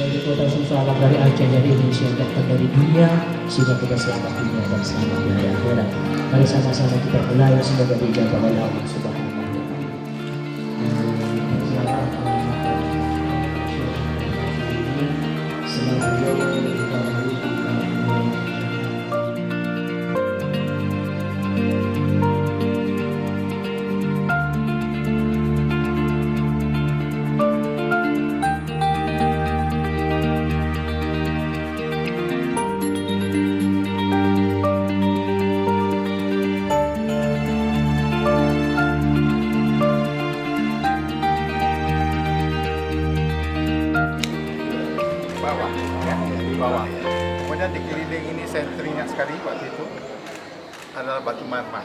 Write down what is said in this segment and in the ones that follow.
sebagai kota salam dari Aceh, dari Indonesia, dan dari dunia, sehingga kita selamat dunia dan selamat di hari akhirat. Mari sama-sama kita belajar semoga dijabah oleh Allah Subhanahu wa Ta'ala. bawah, ya, di bawah. Kemudian dikeliling ini sentrinya sekali waktu itu adalah batu marmer.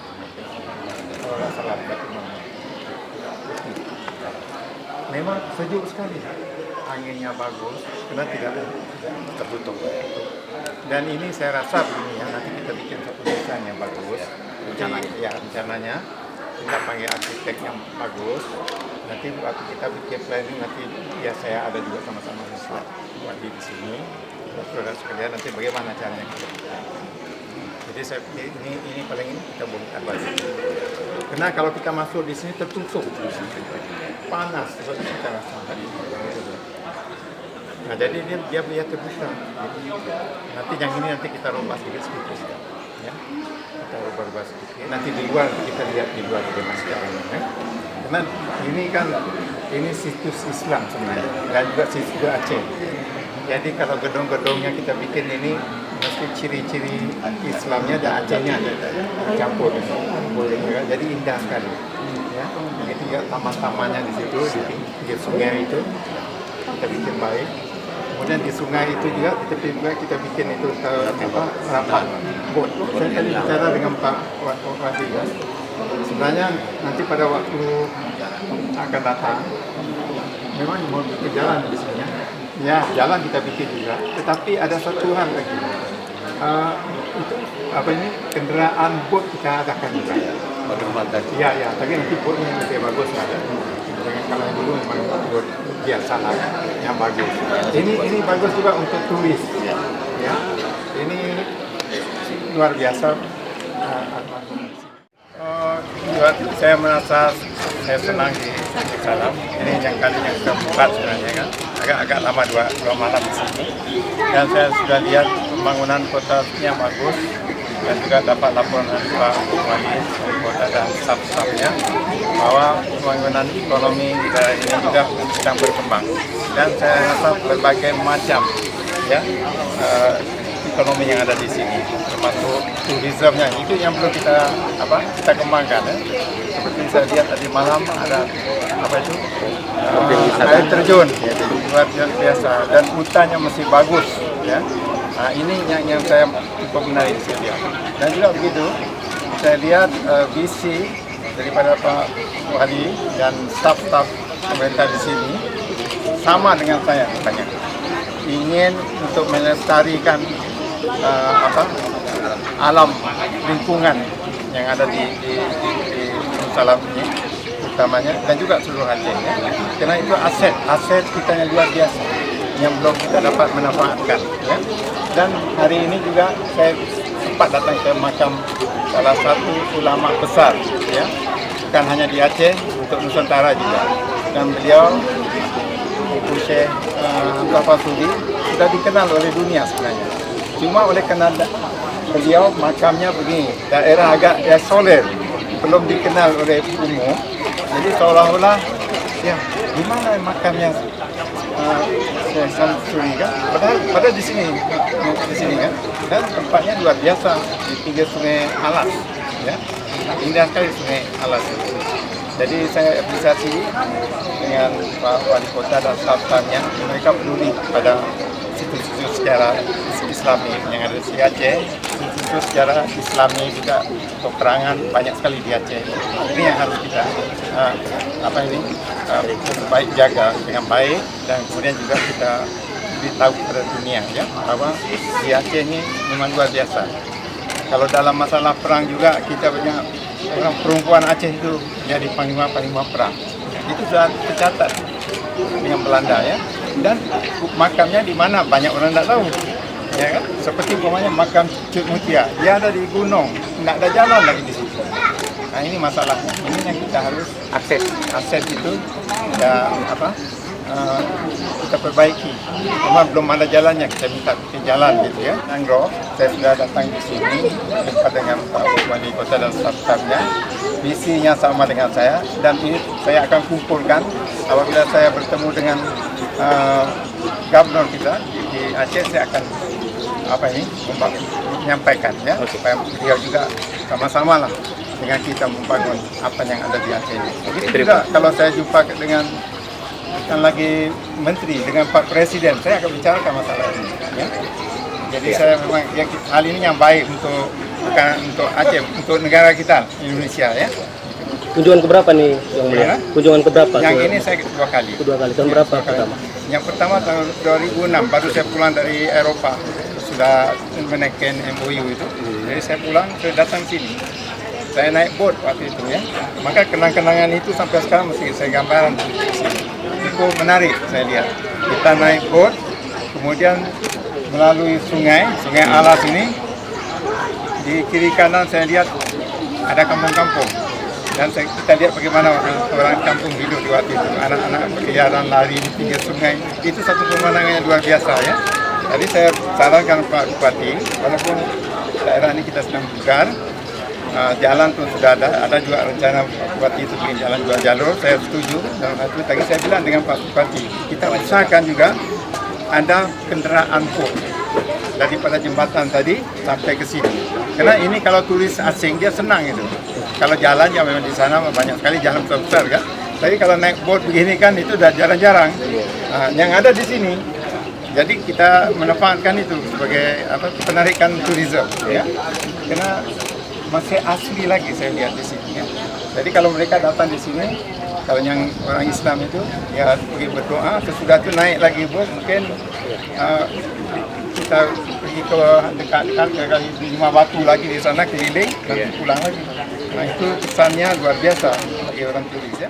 Kalau nggak salah batu marmer. Memang sejuk sekali, anginnya bagus, karena tidak tertutup. Dan ini saya rasa begini ya, nanti kita bikin satu desain yang bagus. Rencananya kita panggil arsitek yang bagus. Nanti waktu kita bikin planning nanti ya saya ada juga sama-sama buat di sini. Saudara sekalian nanti bagaimana caranya kita bikin. Jadi saya ini paling ini kita bongkar baju. Karena kalau kita masuk di sini tertutup, panas seperti kita rasakan. Nah jadi dia terbuka. Nanti yang ini nanti kita rubah sedikit ya. Kita rubah sedikit. Nanti di luar kita lihat di luar bagaimana caranya. Ya. Karena ini kan ini situs Islam sebenarnya dan juga situs Aceh. Jadi kalau gedung-gedungnya kita bikin ini mesti ciri-ciri Islamnya dan Acehnya campur. Jadi indah sekali. Ya, begitu juga taman-tamannya di situ di sungai itu kita bikin baik. Kemudian di sungai itu juga kita bikin itu rapat bot. Saya tadi bicara dengan Pak Wadi ya. Sebenarnya nanti pada waktu akan datang memang mau bikin jalan di sini ya, jalan kita bikin juga. Tetapi ada satu hal lagi, itu apa ini kendaraan bot kita adakan juga. Ya, tapi nanti botnya lebih bagus ada. Kalau yang dulu memang bot biasa lah, yang bagus. Ini bagus juga untuk turis. Ya, ini luar biasa. Saya merasa saya senang di Salam. Ini yang kali yang keempat sebenarnya kan. Agak lama dua malam di sini. Dan saya sudah lihat pembangunan kota yang bagus dan juga dapat laporan dari Pak Wali Kota dan staf-stafnya bahwa pembangunan ekonomi di daerah ini juga sedang berkembang. Dan saya rasa berbagai macam ya ekonomi yang ada di sini, termasuk turismenya itu yang perlu kita kembangkan. Ya. Seperti saya lihat tadi malam ada air terjun luar biasa dan hutannya masih bagus. Ya. Nah, ini yang saya cukup menarik saya lihat. Dan juga begitu saya lihat visi daripada Pak Wali dan staf-staf pemerintah di sini sama dengan saya banyak ingin untuk melestarikan alam lingkungan yang ada di Salam ini utamanya dan juga seluruh Aceh ya. Karena itu aset kita yang luar biasa yang belum kita dapat manfaatkan ya. Dan hari ini juga saya sempat datang ke makam salah satu ulama besar ya, bukan hanya di Aceh, untuk Nusantara juga. Dan beliau Ibu Syekh Hamzah Fasudi sudah dikenal oleh dunia sebenarnya. Cuma oleh karena beliau makamnya begini, daerah agak isolir, belum dikenal oleh umum. Jadi seolah-olah ya di mana makamnya Samsuri kan? Padahal di sini kan, dan tempatnya luar biasa di pinggir sungai Alas, ya indah sekali sungai Alas. Jadi saya apresiasi dengan Pak Wali Kota dan staf-stafnya, mereka peduli pada situs-situs sejarah Islami yang ada di Aceh, situs sejarah Islami juga peperangan banyak sekali di Aceh. Ini yang harus kita baik jaga dengan baik dan kemudian juga kita beritahu kepada dunia ya bahwa di Aceh ini memang luar biasa. Kalau dalam masalah perang juga kita banyak orang perempuan Aceh itu jadi panglima perang. Itu sudah tercatat dengan Belanda ya. dan makamnya di mana banyak orang tidak tahu. Ya kan? Seperti umpamanya makam Cut Mutia, dia ada di gunung, tidak ada jalan lagi di situ. Nah ini masalahnya, ini yang kita harus akses itu ya kita perbaiki. Cuma belum ada jalannya, kita minta bikin jalan gitu ya. Mangrove, saya sudah datang di sini jumpa dengan Pak Wali Kota dan staf-stafnya. Visinya sama dengan saya dan ini saya akan kumpulkan apabila saya bertemu dengan Gubernur kita di Aceh, saya akan menyampaikan ya supaya beliau juga sama-sama lah dengan kita membangun apa yang ada di Aceh ini. Begitu juga kalau saya jumpa dengan bukan lagi menteri dengan Pak Presiden, saya akan bicarakan masalah ini. Ya. Jadi saya memang hal ini yang baik bukan untuk Aceh, untuk negara kita Indonesia ya. Kunjungan keberapa nih yang mulia? Ya. Kunjungan keberapa? Yang ini saya kedua kali. Kedua kali. Tahun berapa pertama? Yang pertama tahun 2006, baru saya pulang dari Eropa. Sudah menaikkan MOU itu. Jadi saya pulang, saya datang sini. Saya naik boat waktu itu ya. Maka kenang-kenangan itu sampai sekarang masih saya gambaran di sini. Cukup menarik saya lihat. Kita naik boat, kemudian melalui sungai Alas ini. Di kiri kanan saya lihat ada kampung-kampung. Dan kita lihat bagaimana orang kampung hidup di waktu itu. Anak-anak berkeliaran lari di pinggir sungai. Itu satu pemandangan yang luar biasa ya. Jadi saya sarankan Pak Bupati, walaupun daerah ini kita sedang bugar, jalan pun sudah ada juga rencana Pak Bupati itu bikin jalan dua jalur, saya setuju. Dan itu tadi saya bilang dengan Pak Bupati, kita usahakan juga ada kendaraan pun daripada jembatan tadi sampai ke sini. Karena ini kalau turis asing dia senang itu. Kalau jalan ya memang di sana banyak sekali jalan besar kan. Tapi kalau naik boat begini kan itu udah jarang-jarang. Yang ada di sini. Jadi kita memanfaatkan itu sebagai penarikan turisme ya. Karena masih asli lagi saya lihat di sini ya. Jadi kalau mereka datang di sini, kalau yang orang Islam itu ya pergi berdoa, sesudah itu naik lagi boat mungkin kita pergi ke dekat-dekat ke Lima Batu lagi di sana keliling nanti pulang lagi. Nah itu kesannya luar biasa bagi orang turis ya.